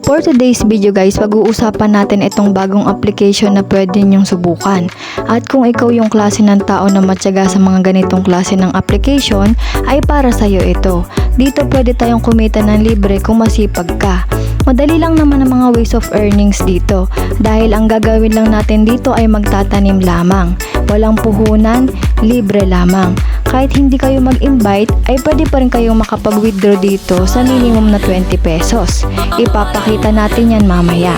For today's video guys, pag-uusapan natin itong bagong application na pwede nyong subukan. At kung ikaw yung klase ng tao na matyaga sa mga ganitong klase ng application, ay para sa'yo ito. Dito pwede tayong kumita ng libre kung masipag ka. Madali lang naman ang mga ways of earnings dito dahil ang gagawin lang natin dito ay magtatanim lamang. Walang puhunan, libre lamang. Kahit hindi kayo mag-invite, ay pwede pa rin kayong makapag-withdraw dito sa minimum na 20 pesos. Ipapakita natin yan mamaya.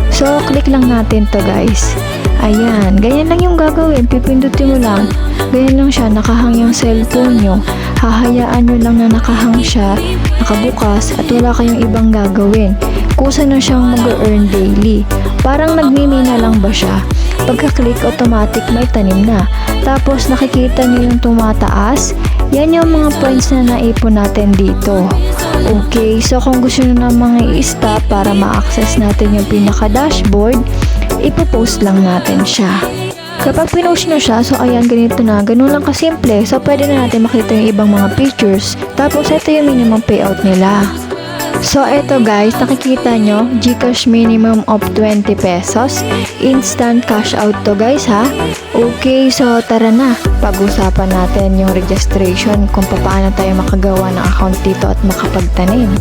So, click lang natin to guys. Ayan, ganyan lang yung gagawin. Pipindutin mo lang. Ganyan lang siya, nakahang yung cellphone nyo. Hahayaan nyo lang na nakahang siya, nakabukas, at wala kayong ibang gagawin. Kusa na siyang mag-earn daily. Parang nagmimina lang ba siya? Pagka-click, automatic may tanim na. Tapos nakikita nyo yung tumataas. Yan yung mga points na naipon natin dito. Okay, so kung gusto nyo namang i-stop para ma-access natin yung pinaka-dashboard, ipopost lang natin siya. Kapag pinost nyo siya, so ayan, ganito na. Ganun lang kasimple. So pwede na natin makita yung ibang mga pictures. Tapos ito yung minimum payout nila. So eto guys, nakikita nyo, GCash minimum of 20 pesos. Instant cash out to guys ha. Okay, so tara na. Pag-usapan natin yung registration kung paano tayo makagawa ng account dito at makapagtanim.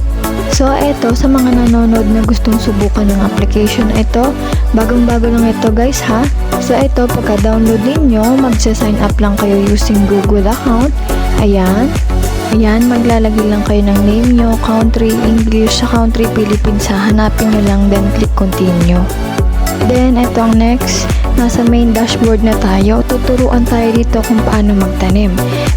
So eto, sa mga nanonood na gustong subukan ng application, ito, bagong-bago lang ito guys ha. So ito, pagka-download ninyo, magsa-sign up lang kayo using Google account. Ayan. Ayan, maglalagay lang kayo ng name nyo, country, English, sa country, Philippines. Hanapin nyo lang, then click continue. Then, itong next, nasa main dashboard na tayo. Tuturuan tayo dito kung paano magtanim.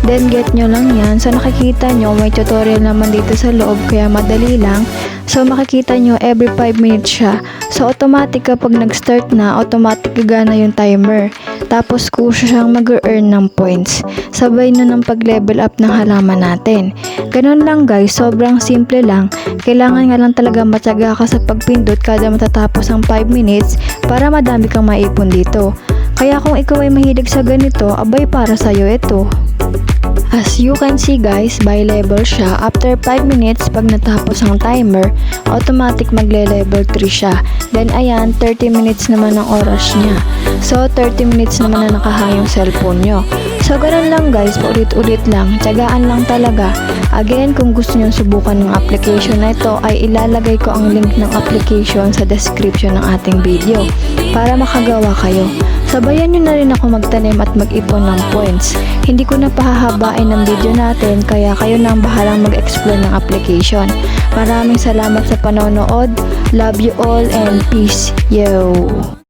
Then, get nyo lang yan. So, nakikita nyo, may tutorial naman dito sa loob, kaya madali lang. So, makikita nyo, every 5 minutes siya. So, automatic kapag nag-start na, automatic gagana yung timer. Tapos, kusa siyang mag-earn ng points. Sabay na ng pag-level up ng halaman natin. Ganun lang guys, sobrang simple lang. Kailangan nga lang talaga matyaga ka sa pagpindot kada matatapos ang 5 minutes para madami kang maipon dito. Kaya kung ikaw ay mahilig sa ganito, abay para sa'yo ito. As you can see guys, by level siya. After 5 minutes, pag natapos ang timer, automatic magle-level 3 siya. Then ayan, 30 minutes naman ang oras niya. So 30 minutes naman na nakahang yung cellphone nyo. So ganun lang guys, paulit-ulit lang. Tiyagaan lang talaga. Again, kung gusto nyo subukan ng application na ito, ay ilalagay ko ang link ng application sa description ng ating video para makagawa kayo. Sabayan nyo na rin ako magtanim at mag-ipon ng points. Hindi ko na pahahabain ng video natin, kaya kayo na ang bahalang mag-explore ng application. Maraming salamat sa panonood. Love you all and peace. Yo!